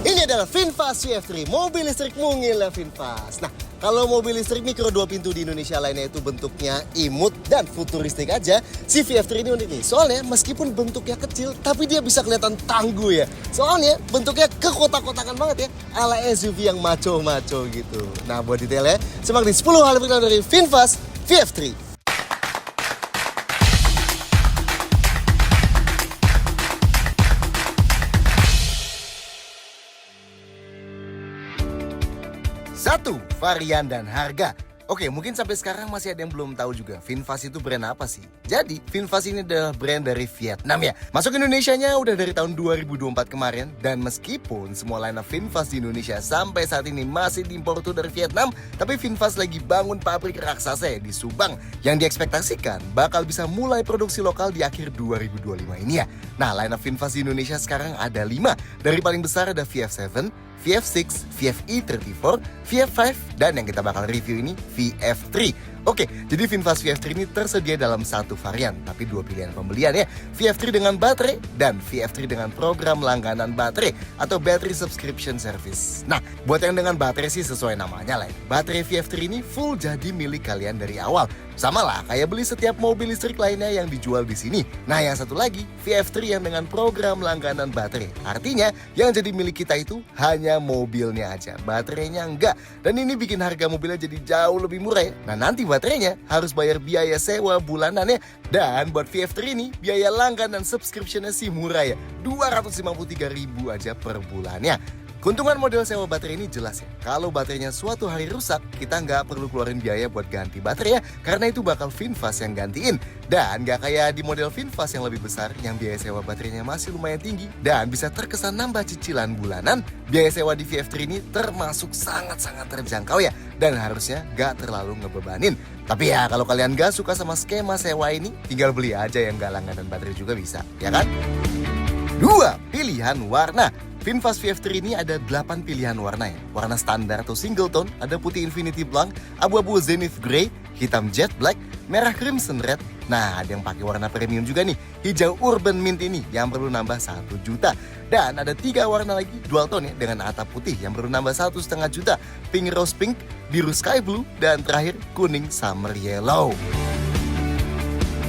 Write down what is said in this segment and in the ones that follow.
Ini adalah VinFast VF3, mobil listrik mungil VinFast. Nah, kalau mobil listrik mikro 2 pintu di Indonesia lainnya itu bentuknya imut dan futuristik aja, si VF3 ini unik nih. Soalnya meskipun bentuknya kecil, tapi dia bisa kelihatan tangguh ya. Soalnya bentuknya kekotak-kotakan banget ya, ala SUV yang maco-maco gitu. Nah, buat detailnya, simak di 10 hal pertama dari VinFast VF3. Satu, varian dan harga. Oke, mungkin sampai sekarang masih ada yang belum tahu juga VinFast itu brand apa sih. Jadi, VinFast ini adalah brand dari Vietnam ya. Masuk Indonesianya udah dari tahun 2024 kemarin. Dan meskipun semua line up VinFast di Indonesia sampai saat ini masih diimpor tuh dari Vietnam, tapi VinFast lagi bangun pabrik raksasa di Subang yang diekspektasikan bakal bisa mulai produksi lokal di akhir 2025 ini ya. Nah, line up VinFast di Indonesia sekarang ada 5. Dari paling besar ada VF7, VF6, VF-e34, VF5, dan yang kita bakal review ini VF3. Oke, jadi VinFast VF3 ini tersedia dalam satu varian, tapi 2 pilihan pembelian ya. VF3 dengan baterai dan VF3 dengan program langganan baterai atau Battery Subscription Service. Nah, buat yang dengan baterai sih sesuai namanya lah ya. Baterai VF3 ini full jadi milik kalian dari awal. Sama lah kayak beli setiap mobil listrik lainnya yang dijual di sini. Nah, yang satu lagi VF3 yang dengan program langganan baterai. Artinya yang jadi milik kita itu hanya mobilnya aja, baterainya enggak. Dan ini bikin harga mobilnya jadi jauh lebih murah ya. Nah, nanti baterainya harus bayar biaya sewa bulanannya. Dan buat VF3 ini biaya langganan subscription-nya sih murah ya, 253.000 aja per bulannya. Keuntungan model sewa baterai ini jelas ya. Kalau baterainya suatu hari rusak, kita nggak perlu keluarin biaya buat ganti baterai ya, karena itu bakal VinFast yang gantiin. Dan nggak kayak di model VinFast yang lebih besar, yang biaya sewa baterainya masih lumayan tinggi dan bisa terkesan nambah cicilan bulanan. Biaya sewa di VF3 ini termasuk sangat-sangat terjangkau ya, dan harusnya nggak terlalu ngebebanin. Tapi ya kalau kalian nggak suka sama skema sewa ini, tinggal beli aja yang nggak langganan baterai juga bisa, ya kan? 2. Pilihan warna. VinFast VF3 ini ada 8 pilihan warna ya. Warna standar atau single tone, ada putih infinity blanc, abu-abu zenith grey, hitam jet black, merah crimson red. Nah, ada yang pakai warna premium juga nih, hijau urban mint ini yang perlu nambah 1 juta. Dan ada 3 warna lagi dual tone ya, dengan atap putih yang perlu nambah 1,5 juta, pink rose pink, biru sky blue, dan terakhir kuning summer yellow.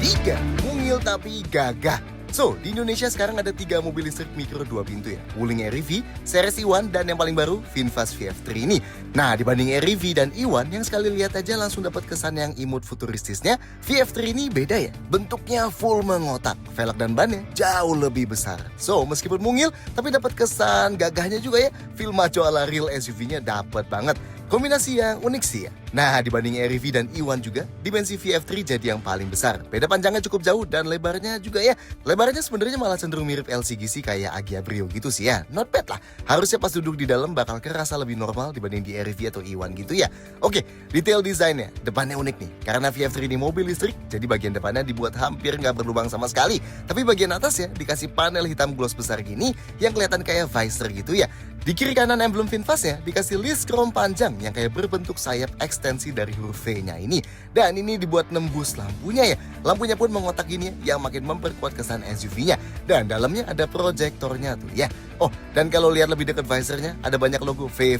3. Mungil tapi gagah. So, di Indonesia sekarang ada 3 mobil listrik mikro 2 pintu ya. Wuling Air-EV, Series E1, dan yang paling baru VinFast VF3 ini. Nah, dibanding Air-EV dan E1 yang sekali lihat aja langsung dapat kesan yang imut futuristisnya, VF3 ini beda ya. Bentuknya full mengotak, velg dan bannya jauh lebih besar. So, meskipun mungil, tapi dapat kesan gagahnya juga ya. Feel maco ala real SUV-nya dapat banget. Kombinasi yang unik sih ya. Nah, dibanding Air-EV dan E1 juga, dimensi VF3 jadi yang paling besar. Beda panjangnya cukup jauh dan lebarnya juga ya. Lebarnya sebenarnya malah cenderung mirip LCGC kayak Agya Brio gitu sih ya. Not bad lah. Harusnya pas duduk di dalam bakal kerasa lebih normal dibanding di Air-EV atau E1 gitu ya. Oke, detail desainnya. Depannya unik nih. Karena VF3 ini mobil listrik, jadi bagian depannya dibuat hampir nggak berlubang sama sekali. Tapi bagian atasnya dikasih panel hitam gloss besar gini yang kelihatan kayak visor gitu ya. Di kiri kanan emblem VinFast-nya dikasih list chrome panjang yang kayak berbentuk sayap ekstensi dari huruf V-nya ini. Dan ini dibuat nembus lampunya ya. Lampunya pun mengotak gini ya, yang makin memperkuat kesan SUV-nya. Dan dalamnya ada proyektornya tuh ya. Oh, dan kalau lihat lebih dekat visornya ada banyak logo V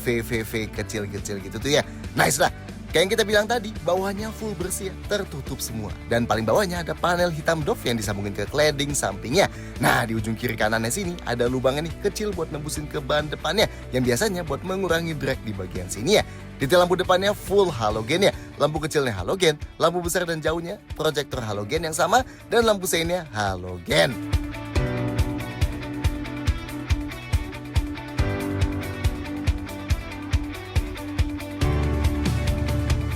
kecil-kecil gitu tuh ya. Nice lah. Kayak yang kita bilang tadi, bawahnya full bersih, tertutup semua. Dan paling bawahnya ada panel hitam doff yang disambungin ke cladding sampingnya. Nah, di ujung kiri kanannya sini ada lubangnya nih kecil buat nembusin ke ban depannya, yang biasanya buat mengurangi drag di bagian sini ya. Detail lampu depannya full halogen ya. Lampu kecilnya halogen, lampu besar dan jauhnya proyektor halogen yang sama, dan lampu seinnya halogen.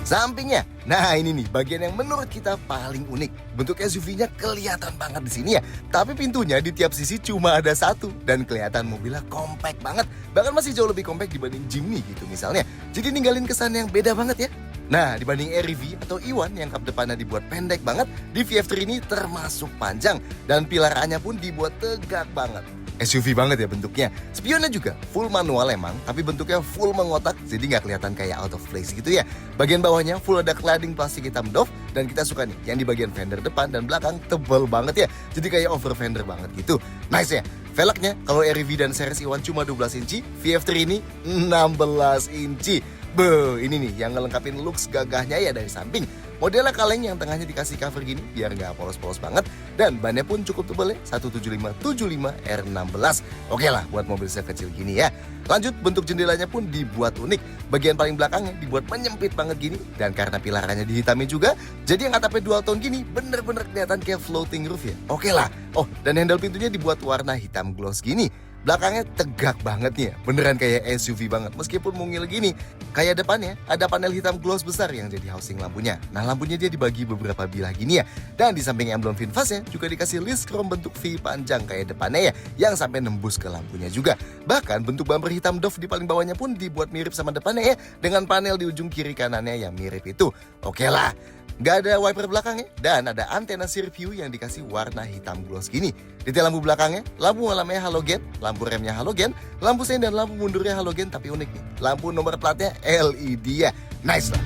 Sampingnya, nah ini nih bagian yang menurut kita paling unik. Bentuk SUV-nya kelihatan banget di sini ya. Tapi pintunya di tiap sisi cuma ada 1 dan kelihatan mobilnya compact banget. Bahkan masih jauh lebih compact dibanding Jimny gitu misalnya. Jadi ninggalin kesan yang beda banget ya. Nah, dibanding REV atau Iwan yang kap depannya dibuat pendek banget, di VF3 ini termasuk panjang dan pilarannya pun dibuat tegak banget. SUV banget ya bentuknya. Spionnya juga full manual emang, tapi bentuknya full mengotak, jadi nggak kelihatan kayak out of place gitu ya. Bagian bawahnya full ada cladding plastik hitam doff, dan kita suka nih yang di bagian fender depan dan belakang tebal banget ya, jadi kayak over fender banget gitu. Nice ya. Velgnya kalau REV dan series Iwan cuma 12 inci, VF3 ini 16 inci. Beuh, ini nih yang ngelengkapin looks gagahnya ya dari samping. Modelnya kaleng yang tengahnya dikasih cover gini biar nggak polos-polos banget. Dan bannya pun cukup tebal ya, 175/75 R16. Oke lah buat mobil sekecil gini ya. Lanjut, bentuk jendelanya pun dibuat unik. Bagian paling belakangnya dibuat menyempit banget gini. Dan karena pilarannya dihitami juga, jadi yang atapnya dual tone gini bener-bener kelihatan kayak floating roof ya. Oke lah. Oh, dan handle pintunya dibuat warna hitam gloss gini. Belakangnya tegak banget nih ya, beneran kayak SUV banget meskipun mungil gini. Kayak depannya ada panel hitam gloss besar yang jadi housing lampunya. Nah, lampunya dia dibagi beberapa bilah gini ya. Dan di samping emblem VinFast-nya juga dikasih list chrome bentuk V panjang kayak depannya ya, yang sampai nembus ke lampunya juga. Bahkan bentuk bumper hitam doff di paling bawahnya pun dibuat mirip sama depannya ya, dengan panel di ujung kiri kanannya yang mirip itu. Oke lah. Gak ada wiper belakangnya, dan ada antena rear view yang dikasih warna hitam gloss gini. Detail lampu belakangnya, lampu malamnya halogen, lampu remnya halogen, lampu sein dan lampu mundurnya halogen, tapi unik nih, lampu nomor platnya LED ya. Nice lah.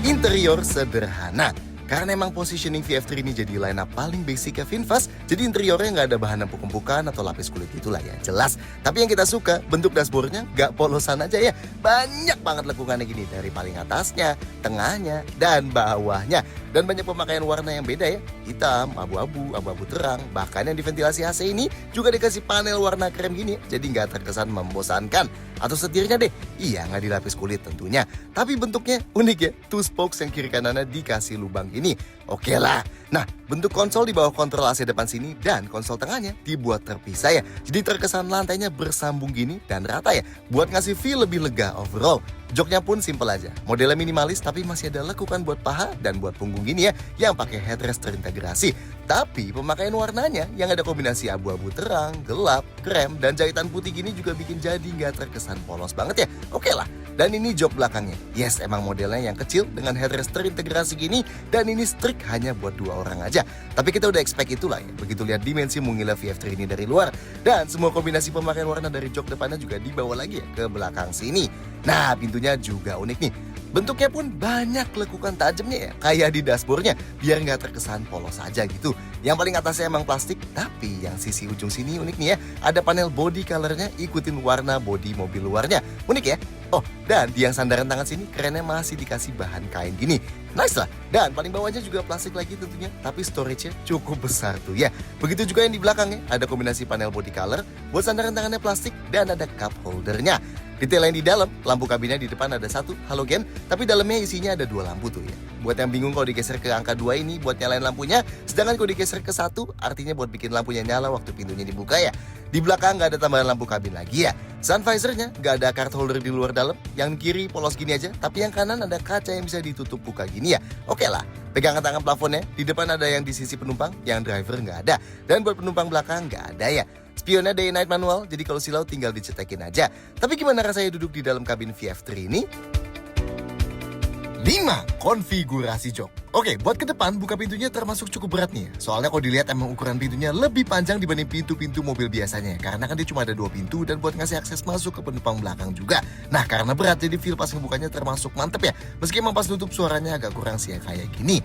Interior sederhana. Karena emang positioning VF3 ini jadi line up paling basic ya VinFast, jadi interiornya nggak ada bahan empuk-empukan atau lapis kulit itulah ya, jelas. Tapi yang kita suka, bentuk dashboardnya nggak polosan aja ya, banyak banget lekukannya gini, dari paling atasnya, tengahnya, dan bawahnya. Dan banyak pemakaian warna yang beda ya, hitam, abu-abu, abu-abu terang, bahkan yang di ventilasi AC ini juga dikasih panel warna krem gini, jadi nggak terkesan membosankan. Atau setirnya deh, iya nggak dilapis kulit tentunya, tapi bentuknya unik ya, two spokes yang kiri kanannya dikasih lubang gini. Oke lah. Nah, bentuk konsol di bawah kontrol AC depan sini dan konsol tengahnya dibuat terpisah ya, jadi terkesan lantainya bersambung gini dan rata ya, buat ngasih feel lebih lega overall. Joknya pun simple aja, modelnya minimalis tapi masih ada lekukan buat paha dan buat punggung gini ya, yang pakai headrest terintegrasi. Tapi pemakaian warnanya yang ada kombinasi abu-abu terang, gelap, krem, dan jahitan putih gini juga bikin jadi nggak terkesan polos banget ya. Oke lah. Dan ini jok belakangnya. Yes, emang modelnya yang kecil dengan headrest terintegrasi gini, dan ini strict hanya buat 2 orang aja. Tapi kita udah expect itulah ya, begitu lihat dimensi mungilnya VF3 ini dari luar. Dan semua kombinasi pemakaian warna dari jok depannya juga dibawa lagi ya ke belakang sini. Nah, pintunya juga unik nih. Bentuknya pun banyak lekukan tajamnya ya, kayak di dashboardnya, biar nggak terkesan polos aja gitu. Yang paling atasnya emang plastik, tapi yang sisi ujung sini unik nih ya, ada panel body colornya ikutin warna body mobil luarnya. Unik ya? Oh, dan di yang sandaran tangan sini kerennya masih dikasih bahan kain gini. Nice lah. Dan paling bawahnya juga plastik lagi tentunya, tapi storage-nya cukup besar tuh ya. Begitu juga yang di belakangnya, ada kombinasi panel body color, buat sandaran tangannya plastik, dan ada cup holdernya. Detail yang di dalam, lampu kabinnya di depan ada 1 halogen, tapi dalamnya isinya ada 2 lampu tuh ya. Buat yang bingung kalau digeser ke angka 2 ini buat nyalain lampunya, sedangkan kalau digeser ke 1 artinya buat bikin lampunya nyala waktu pintunya dibuka ya. Di belakang nggak ada tambahan lampu kabin lagi ya. Sun visornya nggak ada card holder di luar dalam, yang kiri polos gini aja, tapi yang kanan ada kaca yang bisa ditutup buka gini ya. Oke lah, pegangan tangan plafonnya, di depan ada yang di sisi penumpang, yang driver nggak ada. Dan buat penumpang belakang nggak ada ya. Spionnya day night manual, jadi kalau silau tinggal dicetekin aja. Tapi gimana rasanya duduk di dalam kabin VF3 ini? 5. Konfigurasi jok. Oke, buat ke depan buka pintunya termasuk cukup berat nih. Soalnya kalau dilihat emang ukuran pintunya lebih panjang dibanding pintu-pintu mobil biasanya. Karena kan dia cuma ada 2 pintu dan buat ngasih akses masuk ke penumpang belakang juga. Nah, karena berat jadi feel pas ngebukanya termasuk mantep ya. Meski emang pas nutup suaranya agak kurang sih ya kayak gini.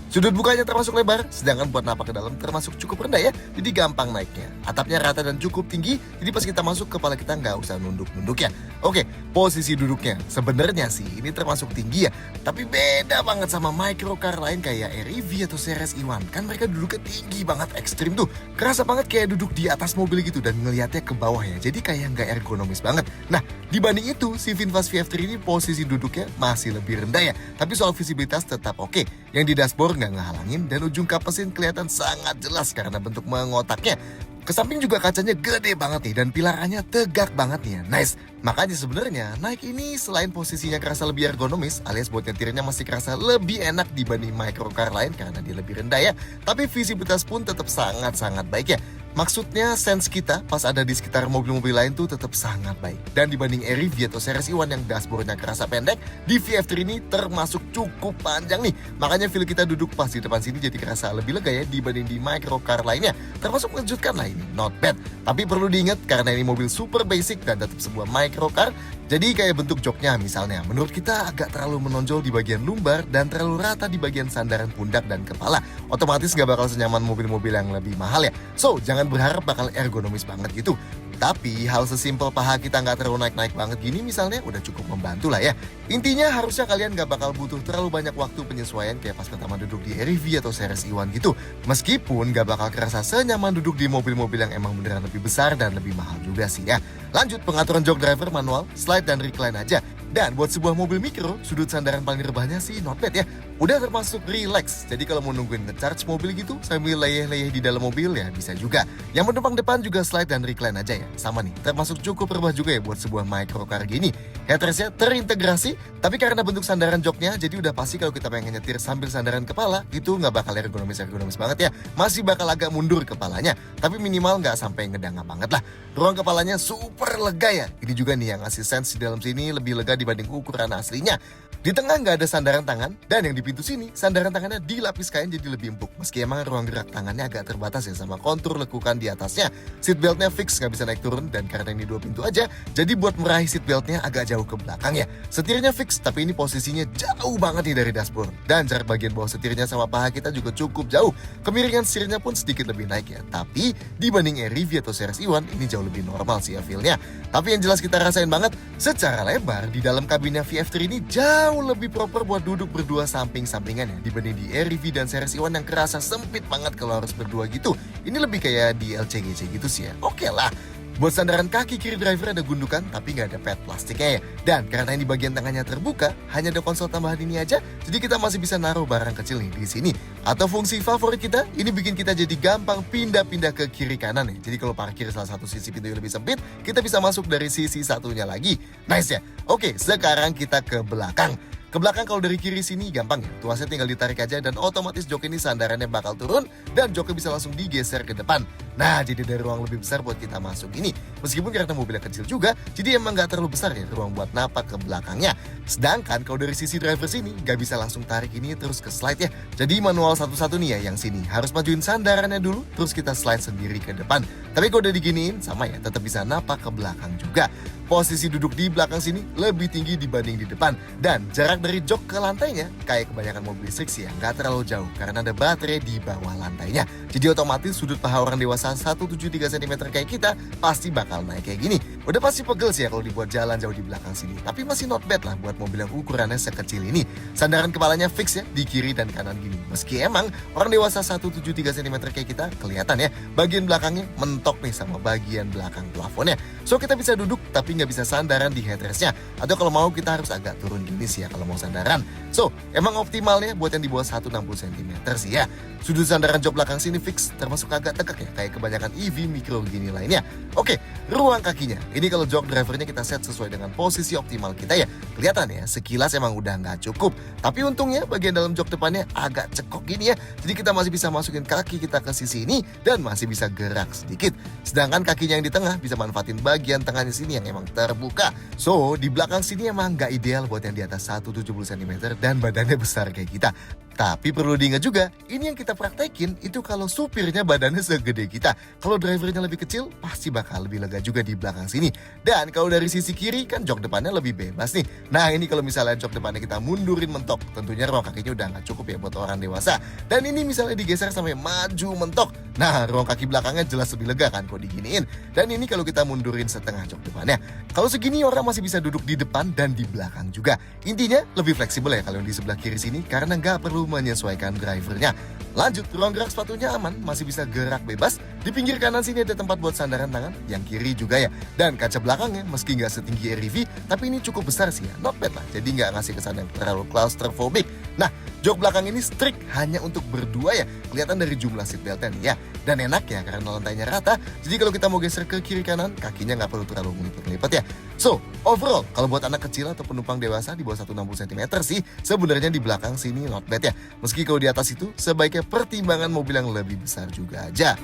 Sudut bukanya termasuk lebar, sedangkan buat napak ke dalam termasuk cukup rendah ya, jadi gampang naiknya. Atapnya rata dan cukup tinggi, jadi pas kita masuk kepala kita nggak usah nunduk-nunduk ya. Oke, posisi duduknya sebenarnya sih ini termasuk tinggi ya, tapi beda banget sama microcar lain kayak REV atau series Iwan. Kan mereka duduknya tinggi banget, ekstrim tuh, kerasa banget kayak duduk di atas mobil gitu dan ngelihatnya ke bawah ya, jadi kayak nggak ergonomis banget. Nah, dibanding itu si VinFast VF3 ini posisi duduknya masih lebih rendah ya, tapi soal visibilitas tetap oke. Yang di dashboard nggak ngehalangin dan ujung kap mesin kelihatan sangat jelas karena bentuk mengotaknya. Ke samping juga kacanya gede banget nih dan pilarannya tegak banget nih ya. Nice. Makanya sebenarnya naik ini selain posisinya kerasa lebih ergonomis alias buat nyetirnya masih kerasa lebih enak dibanding microcar lain karena dia lebih rendah ya. Tapi visibilitas pun tetap sangat-sangat baik ya. Maksudnya sense kita pas ada di sekitar mobil-mobil lain tuh tetap sangat baik. Dan dibanding REV atau series E1 yang dashboardnya kerasa pendek, di VF3 ini termasuk cukup panjang nih. Makanya feel kita duduk pas di depan sini jadi kerasa lebih lega ya dibanding di microcar lainnya. Termasuk mengejutkan lah ini, not bad. Tapi perlu diingat karena ini mobil super basic dan tetap sebuah microcar, jadi kayak bentuk joknya misalnya, menurut kita agak terlalu menonjol di bagian lumbar dan terlalu rata di bagian sandaran pundak dan kepala. Otomatis gak bakal senyaman mobil-mobil yang lebih mahal ya. So, jangan berharap bakal ergonomis banget gitu. Tapi hal sesimpel paha kita nggak terlalu naik-naik banget gini misalnya udah cukup membantu lah ya. Intinya harusnya kalian nggak bakal butuh terlalu banyak waktu penyesuaian kayak pas pertama duduk di REV atau series E1 gitu. Meskipun nggak bakal kerasa senyaman duduk di mobil-mobil yang emang beneran lebih besar dan lebih mahal juga sih ya. Lanjut pengaturan jok driver manual, slide dan recline aja. Dan buat sebuah mobil mikro, sudut sandaran paling rebahnya sih not bad ya. Udah termasuk relax, jadi kalau mau nungguin nge-charge mobil gitu sambil leyeh-leyeh di dalam mobil ya bisa juga. Yang penumpang depan juga slide dan recline aja ya. Sama nih, termasuk cukup rebah juga ya buat sebuah microcar gini. Headrestnya terintegrasi, tapi karena bentuk sandaran joknya, jadi udah pasti kalau kita pengen nyetir sambil sandaran kepala, itu nggak bakal ergonomis banget ya. Masih bakal agak mundur kepalanya, tapi minimal nggak sampai ngedanga banget lah. Ruang kepalanya super lega ya. Ini juga nih yang ngasih sense di dalam sini lebih lega dibanding ukuran aslinya. Di tengah nggak ada sandaran tangan, dan yang di pintu sini sandaran tangannya dilapis kain jadi lebih empuk. Meski emang ruang gerak tangannya agak terbatas ya sama kontur lekukan di atasnya. Seatbeltnya fix nggak bisa naik turun, dan karena ini 2 pintu aja, jadi buat meraih seatbeltnya agak jauh ke belakang ya. Setirnya fix, tapi ini posisinya jauh banget nih dari dashboard. Dan jarak bagian bawah setirnya sama paha kita juga cukup jauh. Kemiringan setirnya pun sedikit lebih naik ya. Tapi dibanding REV atau series E1, ini jauh lebih normal sih ya feel-nya. Tapi yang jelas kita rasain banget, secara lebar di dalam kabinnya VF3 ini jauh lebih proper buat duduk berdua samping-sampingan ya dibanding di REV dan series E1 yang kerasa sempit banget kalau harus berdua gitu. Ini lebih kayak di LCGC gitu sih ya. Oke lah. Buat sandaran kaki kiri driver ada gundukan tapi nggak ada pad plastiknya ya. Dan karena ini bagian tangannya terbuka, hanya ada konsol tambahan ini aja, jadi kita masih bisa naruh barang kecil nih di sini. Atau fungsi favorit kita, ini bikin kita jadi gampang pindah-pindah ke kiri kanan ya. Jadi kalau parkir salah satu sisi pintu lebih sempit, kita bisa masuk dari sisi satunya lagi. Nice ya. Oke, sekarang kita ke belakang. Ke belakang kalau dari kiri sini gampang ya, tuasnya tinggal ditarik aja dan otomatis jok ini sandarannya bakal turun dan joknya bisa langsung digeser ke depan. Nah, jadi ada ruang lebih besar buat kita masuk ini. Meskipun karena mobilnya kecil juga, jadi emang gak terlalu besar ya ruang buat napak ke belakangnya. Sedangkan kalau dari sisi driver sini, gak bisa langsung tarik ini terus ke slide ya. Jadi manual satu-satu nih ya yang sini, harus majuin sandarannya dulu, terus kita slide sendiri ke depan. Tapi kalau udah diginiin, sama ya, tetap bisa napak ke belakang juga. Posisi duduk di belakang sini lebih tinggi dibanding di depan. Dan jarak dari jok ke lantainya, kayak kebanyakan mobil listrik sih ya, nggak terlalu jauh karena ada baterai di bawah lantainya. Jadi otomatis sudut paha orang dewasa 173 cm kayak kita pasti bakal naik kayak gini. Udah pasti pegel sih ya kalau dibuat jalan jauh di belakang sini. Tapi masih not bad lah buat mobil yang ukurannya sekecil ini. Sandaran kepalanya fix ya di kiri dan kanan gini. Meski emang orang dewasa 173 cm kayak kita kelihatan ya, bagian belakangnya mentok nih sama bagian belakang plafonnya. So kita bisa duduk tapi nggak bisa sandaran di headrestnya. Atau kalau mau kita harus agak turun gini sih ya kalau mau sandaran. So emang optimalnya buat yang di bawah 160 cm sih ya. Sudut sandaran jok belakang sini fix, termasuk agak tegak ya kayak kebanyakan EV mikro gini lainnya. Oke, ruang kakinya. Ini kalau jok drivernya kita set sesuai dengan posisi optimal kita ya. Kelihatan ya, sekilas emang udah nggak cukup. Tapi untungnya bagian dalam jok depannya agak cekok gini ya. Jadi kita masih bisa masukin kaki kita ke sisi ini dan masih bisa gerak sedikit. Sedangkan kakinya yang di tengah bisa manfaatin bagian tengahnya sini yang emang terbuka. So, di belakang sini emang nggak ideal buat yang di atas 170 cm dan badannya besar kayak kita. Tapi perlu diingat juga, ini yang kita praktekin itu kalau supirnya badannya segede kita. Kalau drivernya lebih kecil, pasti bakal lebih lega juga di belakang sini. Dan kalau dari sisi kiri kan jok depannya lebih bebas nih. Nah ini kalau misalnya jok depannya kita mundurin mentok, tentunya ruang kakinya udah nggak cukup ya buat orang dewasa. Dan ini misalnya digeser sampai maju mentok. Nah ruang kaki belakangnya jelas lebih lega kan kalau diginiin. Dan ini kalau kita mundurin setengah jok depannya. Kalau segini orang masih bisa duduk di depan dan di belakang juga. Intinya lebih fleksibel ya kalau yang di sebelah kiri sini karena nggak perlu menyesuaikan drivernya. Lanjut, ruang gerak sepatunya aman, masih bisa gerak bebas. Di pinggir kanan sini ada tempat buat sandaran tangan, yang kiri juga ya. Dan kaca belakangnya meski nggak setinggi REV, tapi ini cukup besar sih ya, not bad lah. Jadi nggak ngasih kesan yang terlalu claustrophobic. Nah, Jok belakang ini strict hanya untuk berdua ya. Kelihatan dari jumlah seatbeltnya nih ya. Dan enak ya karena lantainya rata. Jadi kalau kita mau geser ke kiri kanan, kakinya nggak perlu terlalu ngelipet-ngelipet ya. So, overall kalau buat anak kecil atau penumpang dewasa di bawah 160 cm sih, sebenarnya di belakang sini not bad ya. Meski kalau di atas itu sebaiknya pertimbangan mobil yang lebih besar juga aja.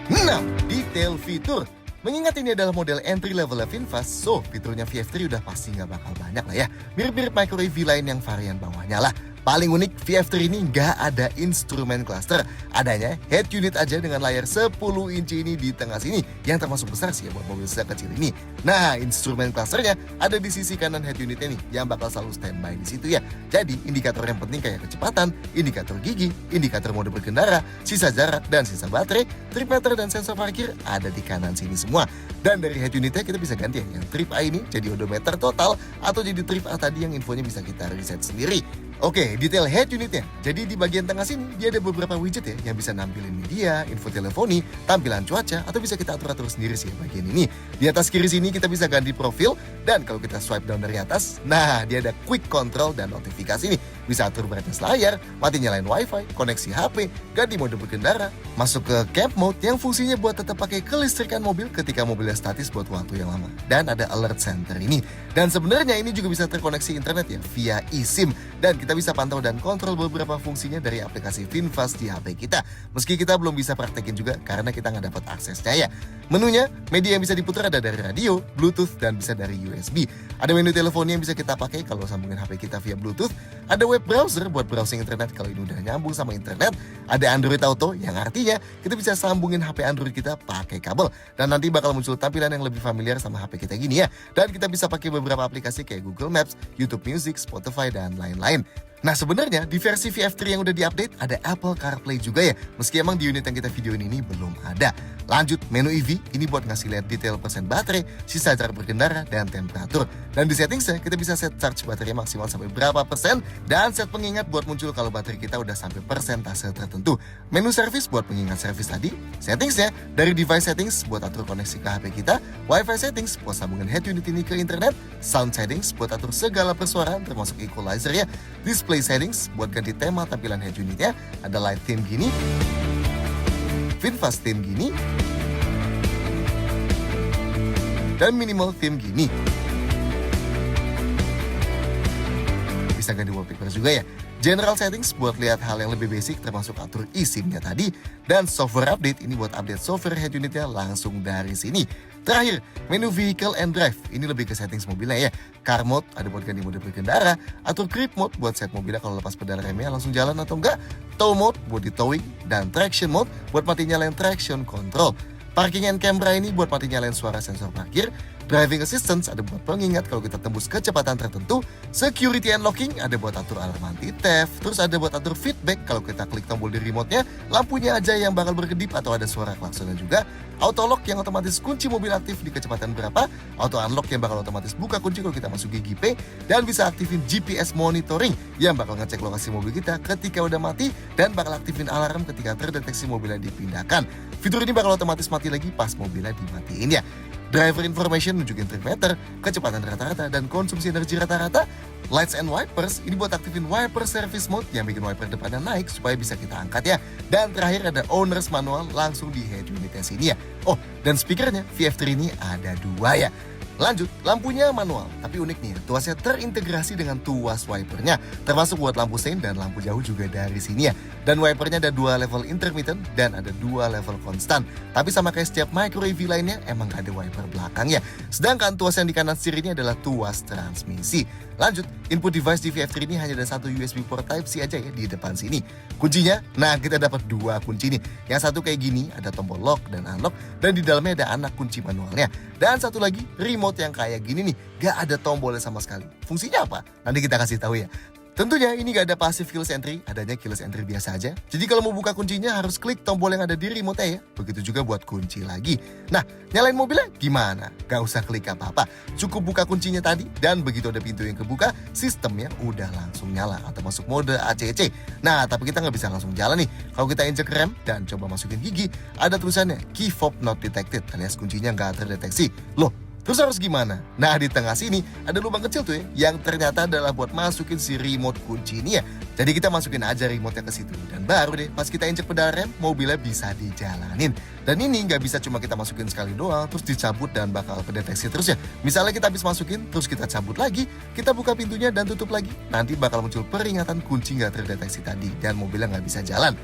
6. Detail fitur. Mengingat ini adalah model entry level VinFast, so fiturnya VF3 udah pasti nggak bakal banyak lah ya. Mirip-mirip micro EV lain yang varian bawahnya lah. Paling unik, VF3 ini nggak ada instrumen cluster. Adanya head unit aja dengan layar 10 inci ini di tengah sini, yang termasuk besar sih ya buat mobil sekecil ini. Nah, instrumen clusternya ada di sisi kanan head unitnya nih, yang bakal selalu standby di situ ya. Jadi, indikator yang penting kayak kecepatan, indikator gigi, indikator mode berkendara, sisa jarak, dan sisa baterai, trip meter, dan sensor parkir ada di kanan sini semua. Dan dari head unitnya kita bisa ganti ya, yang trip A ini jadi odometer total, atau jadi trip A tadi yang infonya bisa kita reset sendiri. Oke, detail head unitnya. Jadi di bagian tengah sini dia ada beberapa widget ya yang bisa nampilin media, info teleponi, tampilan cuaca, atau bisa kita atur-atur sendiri sih ya bagian ini. Di atas kiri sini kita bisa ganti profil, dan kalau kita swipe down dari atas, nah dia ada quick control dan notifikasi nih. Bisa atur brightness layar, mati nyalain wifi, koneksi HP, ganti mode berkendara, masuk ke camp mode yang fungsinya buat tetap pakai kelistrikan mobil ketika mobilnya statis buat waktu yang lama. Dan ada alert center ini. Dan sebenarnya ini juga bisa terkoneksi internet ya via eSIM. Dan kita bisa pantau dan kontrol beberapa fungsinya dari aplikasi VinFast di HP kita. Meski kita belum bisa praktekin juga karena kita nggak dapat aksesnya ya. Menunya, media yang bisa diputar ada dari radio, Bluetooth, dan bisa dari USB. Ada menu teleponnya yang bisa kita pakai kalau sambungin HP kita via Bluetooth. Ada web browser buat browsing internet kalau ini udah nyambung sama internet. Ada Android Auto yang artinya kita bisa sambungin HP Android kita pakai kabel. Dan nanti bakal muncul tampilan yang lebih familiar sama HP kita gini ya. Dan kita bisa pakai beberapa aplikasi kayak Google Maps, YouTube Music, Spotify, dan lain-lain. Nah sebenarnya di versi VF3 yang udah diupdate ada Apple CarPlay juga ya. Meski emang di unit yang kita videoin ini belum ada. Lanjut, menu EV ini buat ngasih lihat detail persen baterai, sisa jarak berkendara, dan temperatur. Dan di settingsnya kita bisa set charge baterai maksimal sampai berapa persen, dan set pengingat buat muncul kalau baterai kita udah sampai persentase tertentu. Menu service buat pengingat service tadi. Settingsnya dari device settings buat atur koneksi ke HP kita, Wi-Fi settings buat sambungan head unit ini ke internet, sound settings buat atur segala persuaraan termasuk equalizer ya, display settings buat ganti tema tampilan head unitnya, ada light theme gini, VinFast theme gini, dan minimal theme gini. Bisa ganti wallpaper juga ya. General settings buat lihat hal yang lebih basic termasuk atur eSIM-nya tadi. Dan software update ini buat update software head unitnya langsung dari sini. Terakhir, menu vehicle and drive. Ini lebih ke settings mobilnya ya. Car mode ada buat ganti mode berkendara. Atur grip mode buat set mobilnya kalau lepas pedal remnya langsung jalan atau enggak. Tow mode buat di towing. Dan traction mode buat mati nyalain traction control. Parking and camera ini buat mati nyalain suara sensor parkir. Driving assistance ada buat pengingat kalau kita tembus kecepatan tertentu. Security and locking ada buat atur alarm anti theft. Terus ada buat atur feedback kalau kita klik tombol di remote-nya, lampunya aja yang bakal berkedip atau ada suara klaksonnya juga. Auto lock yang otomatis kunci mobil aktif di kecepatan berapa. Auto unlock yang bakal otomatis buka kunci kalau kita masuk gigi P. Dan bisa aktifin GPS monitoring yang bakal ngecek lokasi mobil kita ketika udah mati. Dan bakal aktifin alarm ketika terdeteksi mobilnya dipindahkan. Fitur ini bakal otomatis mati lagi pas mobilnya dimatiin ya. Driver information nunjukin trip meter, kecepatan rata-rata, dan konsumsi energi rata-rata. Lights and wipers, ini buat aktifin wiper service mode yang bikin wiper depannya naik supaya bisa kita angkat ya. Dan terakhir ada owner's manual langsung di head unitnya sini ya. Oh, dan speakernya VF3 ini ada 2 ya. Lanjut, lampunya manual, tapi unik nih, tuasnya terintegrasi dengan tuas wipernya, termasuk buat lampu sein dan lampu jauh juga dari sini ya. Dan wipernya ada 2 level intermittent dan ada 2 level konstan. Tapi sama kayak setiap micro EV lainnya, emang gak ada wiper belakang ya. Sedangkan tuas yang di kanan setir ini adalah tuas transmisi. Lanjut, input device di VF3 ini hanya ada 1 USB port Type-C aja ya di depan sini. Kuncinya, nah kita dapat 2 kunci nih. Yang satu kayak gini, ada tombol lock dan unlock, dan di dalamnya ada anak kunci manualnya. Dan satu lagi, remote yang kayak gini nih, gak ada tombolnya sama sekali. Fungsinya apa? Nanti kita kasih tahu ya. Tentunya ini gak ada passive keyless entry, adanya keyless entry biasa aja. Jadi kalau mau buka kuncinya harus klik tombol yang ada di remote ya. Begitu juga buat kunci lagi. Nah, nyalain mobilnya gimana? Gak usah klik apa-apa. Cukup buka kuncinya tadi, dan begitu ada pintu yang kebuka, sistemnya udah langsung nyala atau masuk mode ACC. Nah, tapi kita nggak bisa langsung jalan nih. Kalau kita injek rem dan coba masukin gigi, ada tulisannya key fob not detected, alias kuncinya nggak terdeteksi. Loh, Terus harus gimana? Nah, di tengah sini ada lubang kecil tuh ya, yang ternyata adalah buat masukin si remote kunci ini ya. Jadi kita masukin aja remote-nya ke situ. Dan baru deh, pas kita injek pedal rem, mobilnya bisa dijalanin. Dan ini nggak bisa cuma kita masukin sekali doang, terus dicabut dan bakal kedeteksi terus ya. Misalnya kita habis masukin, terus kita cabut lagi, kita buka pintunya dan tutup lagi. Nanti bakal muncul peringatan kunci nggak terdeteksi tadi, dan mobilnya nggak bisa jalan.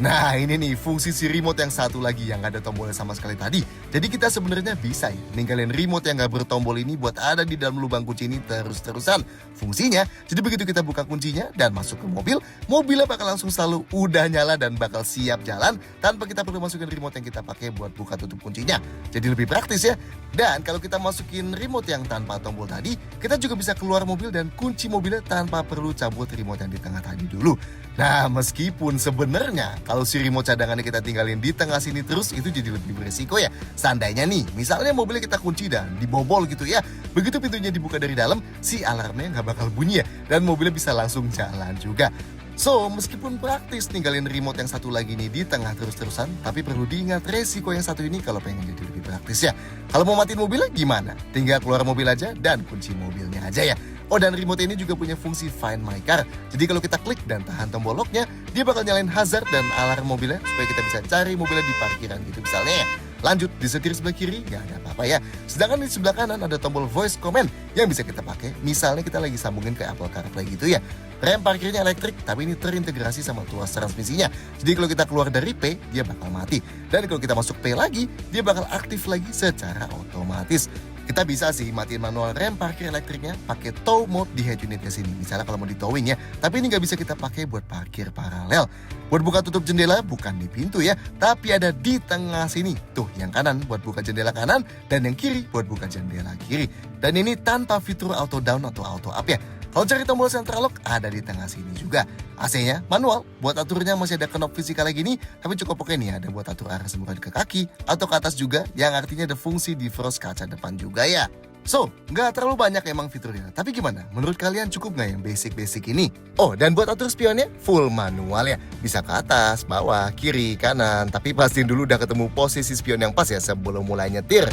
Nah, ini nih fungsi si remote yang satu lagi yang gak ada tombolnya sama sekali tadi. Jadi kita sebenarnya bisa ya ninggalin remote yang gak bertombol ini buat ada di dalam lubang kunci ini terus-terusan. Fungsinya, jadi begitu kita buka kuncinya dan masuk ke mobil, mobilnya bakal langsung selalu udah nyala dan bakal siap jalan tanpa kita perlu masukin remote yang kita pakai buat buka tutup kuncinya. Jadi lebih praktis ya. Dan kalau kita masukin remote yang tanpa tombol tadi, kita juga bisa keluar mobil dan kunci mobilnya tanpa perlu cabut remote yang di tengah tadi dulu. Nah, meskipun sebenarnya kalau si remote cadangannya kita tinggalin di tengah sini terus, itu jadi lebih beresiko ya. Seandainya nih, misalnya mobilnya kita kunci dan dibobol gitu ya. Begitu pintunya dibuka dari dalam, si alarmnya nggak bakal bunyi ya. Dan mobilnya bisa langsung jalan juga. So, meskipun praktis ninggalin remote yang satu lagi nih di tengah terus-terusan, tapi perlu diingat resiko yang satu ini kalau pengen jadi lebih praktis ya. Kalau mau matiin mobilnya gimana? Tinggal keluar mobil aja dan kunci mobilnya aja ya. Oh, dan remote ini juga punya fungsi Find My Car. Jadi kalau kita klik dan tahan tombol locknya, dia bakal nyalain hazard dan alarm mobilnya supaya kita bisa cari mobilnya di parkiran gitu misalnya ya. Lanjut, di setir sebelah kiri nggak ada apa-apa ya. Sedangkan di sebelah kanan ada tombol voice command yang bisa kita pakai. Misalnya kita lagi sambungin ke Apple CarPlay gitu ya. Rem parkirnya elektrik, tapi ini terintegrasi sama tuas transmisinya. Jadi kalau kita keluar dari P, dia bakal mati. Dan kalau kita masuk P lagi, dia bakal aktif lagi secara otomatis. Kita bisa sih matiin manual rem parkir elektriknya pakai tow mode di head unitnya sini. Misalnya kalau mau di towing ya, tapi ini nggak bisa kita pakai buat parkir paralel. Buat buka tutup jendela bukan di pintu ya, tapi ada di tengah sini. Tuh, yang kanan buat buka jendela kanan dan yang kiri buat buka jendela kiri. Dan ini tanpa fitur auto down atau auto up ya. Kalau cari tombol central lock ada di tengah sini juga. AC-nya manual, buat aturnya masih ada knob fisikal kayak gini, tapi cukup oke nih ada buat atur arah semburan ke kaki atau ke atas juga, yang artinya ada fungsi defrost kaca depan juga ya. So, nggak terlalu banyak emang fiturnya, tapi gimana? Menurut kalian cukup nggak yang basic-basic ini? Oh, dan buat atur spionnya full manual ya. Bisa ke atas, bawah, kiri, kanan, tapi pastiin dulu udah ketemu posisi spion yang pas ya sebelum mulai nyetir.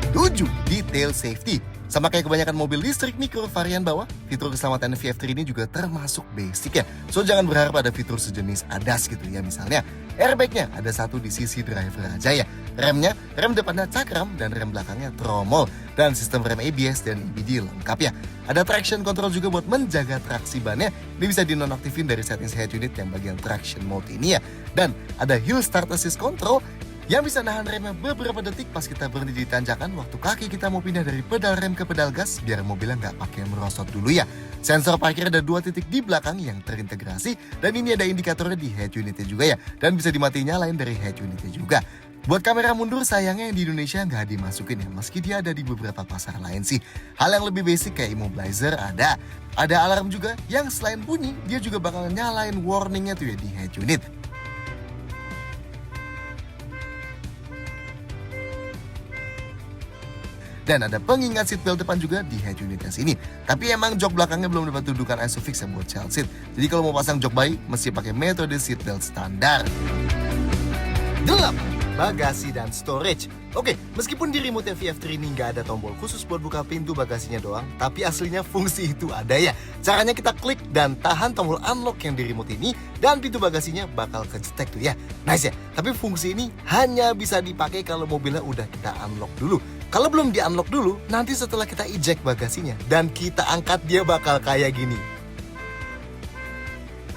7. Detail safety. Sama kayak kebanyakan mobil listrik mikro varian bawah, fitur keselamatan VF3 ini juga termasuk basic ya. So jangan berharap ada fitur sejenis ADAS gitu ya. Misalnya airbagnya ada satu di sisi driver aja ya. Remnya, rem depannya cakram dan rem belakangnya tromol. Dan sistem rem ABS dan EBD lengkap ya. Ada traction control juga buat menjaga traksi bannya. Ini bisa dinonaktifin dari settings head unit yang bagian traction mode ini ya. Dan ada hill start assist control yang bisa nahan remnya beberapa detik pas kita berhenti di tanjakan waktu kaki kita mau pindah dari pedal rem ke pedal gas biar mobilnya nggak pakai merosot dulu ya. Sensor parkir ada 2 titik di belakang yang terintegrasi dan ini ada indikatornya di head unitnya juga ya, dan bisa dimatiin nyalain dari head unitnya juga. Buat kamera mundur sayangnya yang di Indonesia nggak dimasukin ya, meski dia ada di beberapa pasar lain sih. Hal yang lebih basic kayak immobilizer ada alarm juga yang selain bunyi dia juga bakal nyalain warningnya tuh ya di head unit. Dan ada pengingat seatbelt depan juga di head unitnya sini. Tapi emang jok belakangnya belum dapat dudukan ISOFIX yang buat child seat. Jadi kalau mau pasang jok bayi, mesti pakai metode seatbelt standar. 8. Bagasi dan storage. Oke, meskipun di remote VF3 ini nggak ada tombol khusus buat buka pintu bagasinya doang, tapi aslinya fungsi itu ada ya. Caranya kita klik dan tahan tombol unlock yang di remote ini, dan pintu bagasinya bakal kejetek tuh ya. Nice ya, tapi fungsi ini hanya bisa dipakai kalau mobilnya udah kita unlock dulu. Kalau belum di-unlock dulu, nanti setelah kita eject bagasinya dan kita angkat, dia bakal kayak gini.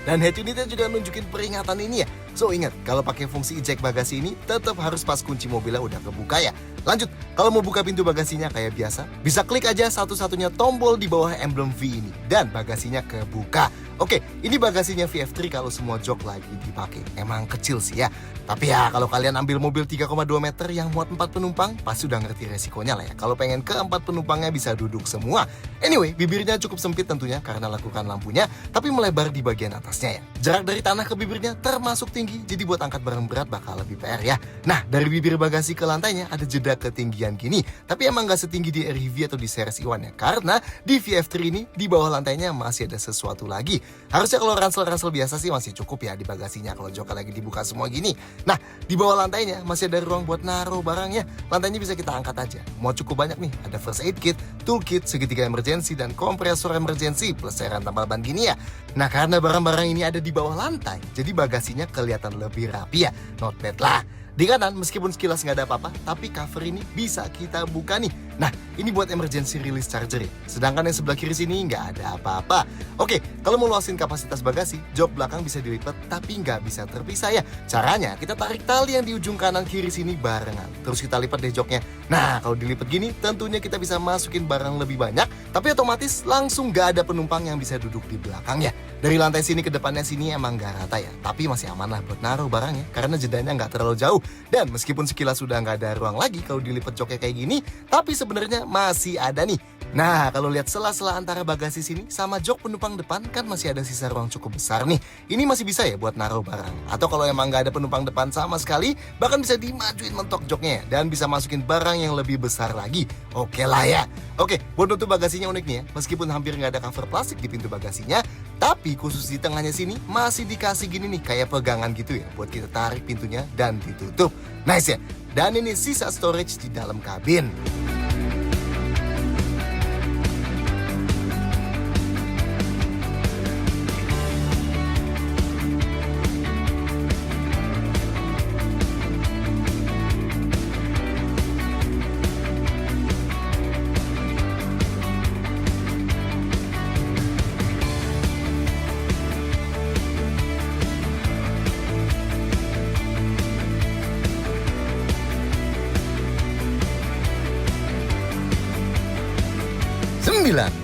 Dan head unitnya juga nunjukin peringatan ini ya. So ingat, kalau pakai fungsi eject bagasi ini tetap harus pas kunci mobilnya udah kebuka ya. Lanjut, kalau mau buka pintu bagasinya kayak biasa, bisa klik aja satu-satunya tombol di bawah emblem V ini dan bagasinya kebuka. Oke, ini bagasinya VF3 kalau semua jok lagi dipakai. Emang kecil sih ya. Tapi ya kalau kalian ambil mobil 3,2 meter yang muat 4 penumpang, pasti udah ngerti resikonya lah ya. Kalau pengen ke 4 penumpangnya bisa duduk semua. Anyway, bibirnya cukup sempit tentunya karena lakukan lampunya, tapi melebar di bagian atasnya ya. Jarak dari tanah ke bibirnya termasuk tinggi, jadi buat angkat barang berat bakal lebih PR ya. Nah, dari bibir bagasi ke lantainya ada jeda ketinggian gini. Tapi emang gak setinggi di REV atau di series Iwan ya. Karena di VF3 ini, di bawah lantainya masih ada sesuatu lagi. Harusnya kalau ransel-ransel biasa sih masih cukup ya di bagasinya kalau joknya lagi dibuka semua gini. Nah, di bawah lantainya masih ada ruang buat naruh barangnya. Lantainya bisa kita angkat aja. Mau cukup banyak nih, ada first aid kit, toolkit, segitiga emergency, dan kompresor emergency plus cairan tambal ban gini ya. Nah, karena barang-barang ini ada di bawah lantai, jadi bagasinya kelihatan lebih rapi ya. Not bad lah. Di kanan, meskipun sekilas nggak ada apa-apa, tapi cover ini bisa kita buka nih. Nah, ini buat emergency release charger ya. Sedangkan yang sebelah kiri sini nggak ada apa-apa. Oke, kalau mau luasin kapasitas bagasi, jok belakang bisa dilipat tapi nggak bisa terpisah ya. Caranya, kita tarik tali yang di ujung kanan kiri sini barengan. Terus kita lipat deh joknya. Nah, kalau dilipat gini, tentunya kita bisa masukin barang lebih banyak, tapi otomatis langsung nggak ada penumpang yang bisa duduk di belakangnya. Dari lantai sini ke depannya sini emang nggak rata ya, tapi masih aman lah buat naruh barangnya karena jedanya nggak terlalu jauh. Dan meskipun sekilas sudah nggak ada ruang lagi kalau dilipat joknya kayak gini, tapi sebenarnya masih ada nih. Nah, kalau lihat sela-sela antara bagasi sini sama jok penumpang depan kan masih ada sisa ruang cukup besar nih. Ini masih bisa ya buat naruh barang. Atau kalau emang nggak ada penumpang depan sama sekali, bahkan bisa dimajuin mentok joknya ya, dan bisa masukin barang yang lebih besar lagi. Oke lah ya. Oke, buat nutup bagasinya unik nih ya. Meskipun hampir nggak ada cover plastik di pintu bagasinya, tapi khusus di tengahnya sini masih dikasih gini nih kayak pegangan gitu ya buat kita tarik pintunya dan ditutup. Nice ya. Dan ini sisa storage di dalam kabin.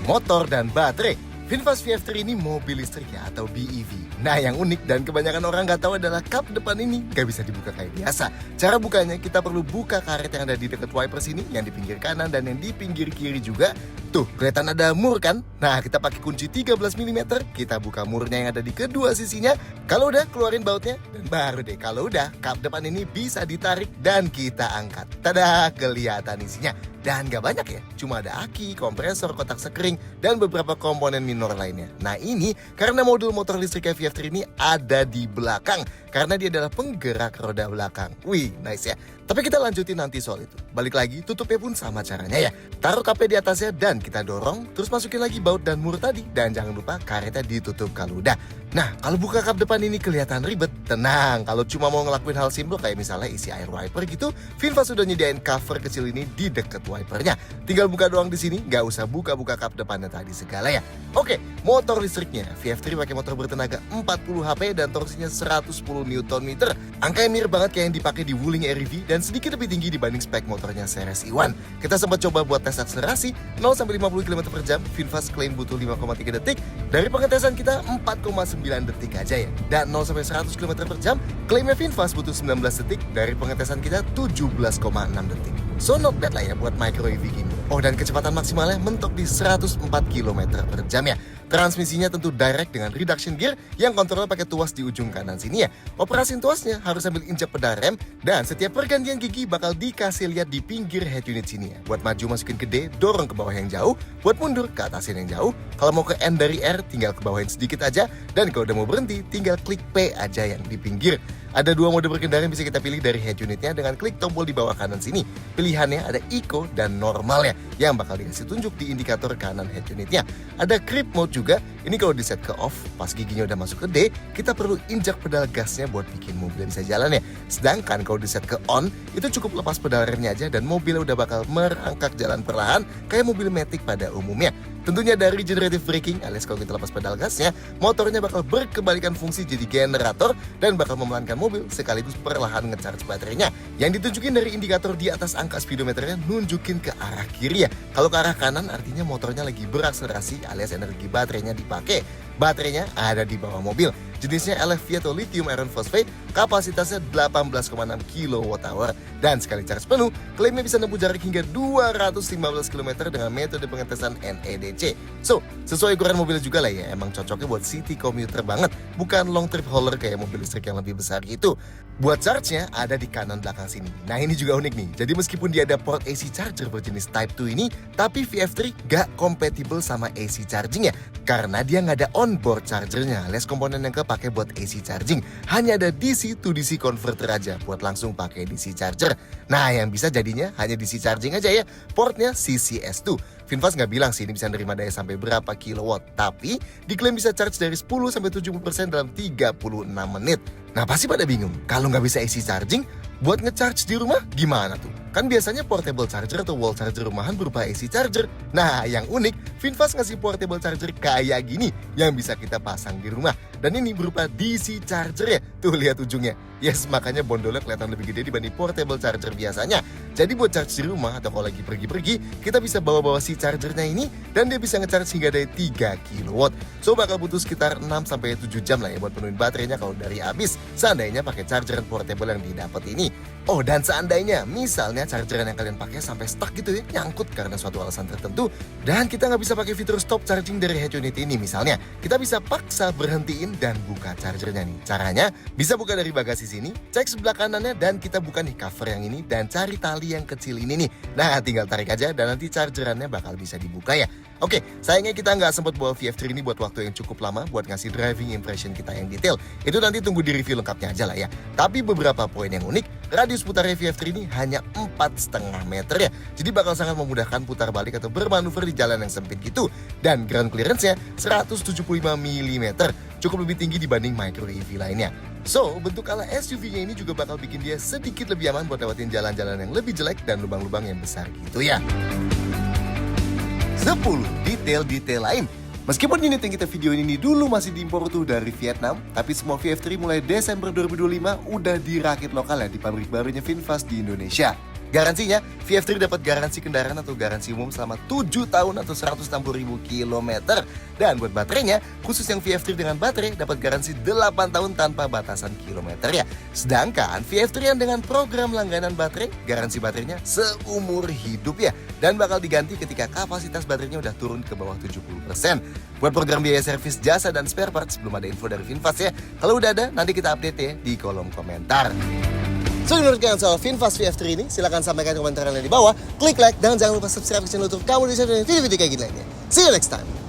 Motor dan baterai. VinFast VF3 ini mobil listrik ya, atau BEV. Nah, yang unik dan kebanyakan orang nggak tahu adalah kap depan ini nggak bisa dibuka kayak biasa. Cara bukanya, kita perlu buka karet yang ada di dekat wiper sini, yang di pinggir kanan dan yang di pinggir kiri juga. Tuh, kelihatan ada mur kan? Nah, kita pakai kunci 13 mm, kita buka murnya yang ada di kedua sisinya. Kalau udah, keluarin bautnya, dan baru deh kalau udah, kap depan ini bisa ditarik dan kita angkat. Tada, kelihatan isinya. Dan gak banyak ya, cuma ada aki, kompresor, kotak sekring, dan beberapa komponen minor lainnya. Nah ini karena modul motor listrik VF3 ini ada di belakang, karena dia adalah penggerak roda belakang. Wih, nice ya. Tapi kita lanjutin nanti soal itu. Balik lagi, tutupnya pun sama caranya ya. Taruh kapnya di atasnya dan kita dorong, terus masukin lagi baut dan mur tadi. Dan jangan lupa karetnya ditutup kalau udah. Nah, kalau buka kap depan ini kelihatan ribet, tenang. Kalau cuma mau ngelakuin hal simpel kayak misalnya isi air wiper gitu, VinFast sudah nyediain cover kecil ini di deket wipernya. Tinggal buka doang di sini, nggak usah buka-buka kap depannya tadi segala ya. Oke, motor listriknya. VF3 pakai motor bertenaga 40 HP dan torsinya 110 Nm. Angka yang mirip banget kayak yang dipakai di Wuling REV dan sedikit lebih tinggi dibanding spek motornya series E1. Kita sempat coba buat tes akselerasi 0-50 km/jam. VinFast klaim butuh 5,3 detik. Dari pengetesan kita 4,9 detik aja ya. Dan 0-100 km/jam klaimnya VinFast butuh 19 detik. Dari pengetesan kita 17,6 detik. So not bad lah ya buat micro EV gini. Oh, dan kecepatan maksimalnya mentok di 104 km/jam ya. Transmisinya tentu direct dengan reduction gear yang kontrolnya pakai tuas di ujung kanan sini ya. Operasin tuasnya harus sambil injak pedal rem, dan setiap pergantian gigi bakal dikasih lihat di pinggir head unit sini ya. Buat maju masukin ke D, dorong ke bawah yang jauh. Buat mundur ke atasin yang jauh. Kalau mau ke N dari R tinggal ke bawahin sedikit aja, dan kalau udah mau berhenti tinggal klik P aja yang di pinggir. Ada dua mode berkendara yang bisa kita pilih dari head unitnya dengan klik tombol di bawah kanan sini. Pilihannya ada Eco dan Normal ya, yang bakal dikasih tunjuk di indikator kanan head unitnya. Ada Creep mode juga, ini kalau di set ke off, pas giginya udah masuk ke D, kita perlu injak pedal gasnya buat bikin mobil bisa jalan ya. Sedangkan kalau di set ke on, itu cukup lepas pedal remnya aja dan mobil udah bakal merangkak jalan perlahan kayak mobil Matic pada umumnya. Tentunya dari regenerative braking, alias kalau kita lepas pedal gasnya, motornya bakal berkebalikan fungsi jadi generator dan bakal memelankan mobil sekaligus perlahan ngecharge baterainya. Yang ditunjukin dari indikator di atas angka speedometernya nunjukin ke arah kiri ya. Kalau ke arah kanan artinya motornya lagi berakselerasi alias energi baterainya dipakai. Baterainya ada di bawah mobil. Jenisnya LFP atau lithium iron phosphate, kapasitasnya 18,6 kWh. Dan sekali charge penuh, klaimnya bisa nempuh jarak hingga 215 km dengan metode pengetesan NEDC. So, sesuai ukuran mobil juga lah ya, emang cocoknya buat city commuter banget, bukan long trip hauler kayak mobil listrik yang lebih besar gitu. Buat charge-nya ada di kanan belakang sini. Nah ini juga unik nih, jadi meskipun dia ada port AC charger berjenis Type 2 ini, tapi VF3 gak kompatibel sama AC charging ya, karena dia nggak ada onboard chargernya, alias komponen yang pakai buat AC charging. Hanya ada DC to DC converter aja buat langsung pakai DC charger. Nah, yang bisa jadinya hanya DC charging aja ya. Portnya CCS2. VinFast nggak bilang sih ini bisa nerima daya sampai berapa kilowatt, tapi diklaim bisa charge dari 10-70% dalam 36 menit. Nah, pasti pada bingung, kalau nggak bisa AC charging, buat nge-charge di rumah gimana tuh? Kan biasanya portable charger atau wall charger rumahan berupa AC charger. Nah, yang unik, VinFast ngasih portable charger kayak gini yang bisa kita pasang di rumah. Dan ini berupa DC charger ya. Tuh, lihat ujungnya. Yes, makanya bondolnya kelihatan lebih gede dibanding portable charger biasanya. Jadi buat charge di rumah atau kalau lagi pergi-pergi, kita bisa bawa-bawa si chargernya ini dan dia bisa nge-charge hingga daya 3 kW. So, bakal butuh sekitar 6-7 jam lah ya buat penuhin baterainya kalau dari habis. Seandainya pakai charger portable yang didapat ini. Oh, dan seandainya misalnya chargeran yang kalian pakai sampai stuck gitu ya, nyangkut karena suatu alasan tertentu, dan kita nggak bisa pakai fitur stop charging dari head unit ini misalnya, kita bisa paksa berhentiin dan buka chargernya nih. Caranya, bisa buka dari bagasi sini, cek sebelah kanannya, dan kita buka nih cover yang ini, dan cari tali yang kecil ini nih. Nah, tinggal tarik aja, dan nanti chargerannya bakal bisa dibuka ya. Oke, sayangnya kita nggak sempat bawa VF3 ini buat waktu yang cukup lama buat ngasih driving impression kita yang detail. Itu nanti tunggu di review lengkapnya aja lah ya. Tapi beberapa poin yang unik, radius putarnya VF3 ini hanya 4,5 meter ya. Jadi bakal sangat memudahkan putar balik atau bermanuver di jalan yang sempit gitu. Dan ground clearance-nya 175 mm, cukup lebih tinggi dibanding micro EV lainnya. So, bentuk ala SUV-nya ini juga bakal bikin dia sedikit lebih aman buat lewatin jalan-jalan yang lebih jelek dan lubang-lubang yang besar gitu ya. 10 detail-detail lain. Meskipun unit yang kita video ini dulu masih diimpor tuh dari Vietnam, tapi semua VF3 mulai Desember 2025 udah dirakit lokal ya di pabrik barunya VinFast di Indonesia. Garansinya, VF3 dapat garansi kendaraan atau garansi umum selama 7 tahun atau 160.000 km. Dan buat baterainya, khusus yang VF3 dengan baterai dapat garansi 8 tahun tanpa batasan kilometer ya. Sedangkan VF3 yang dengan program langganan baterai, garansi baterainya seumur hidup ya. Dan bakal diganti ketika kapasitas baterainya udah turun ke bawah 70%. Buat program biaya servis, jasa, dan spare parts, belum ada info dari VinFast ya. Kalau udah ada, nanti kita update ya di kolom komentar. So, menurut kalian soal VinFast VF3 ini, silahkan sampaikan komentar kalian di bawah. Klik like dan jangan lupa subscribe ke channel untuk kamu bisa video-video kayak gini lainnya. See you next time.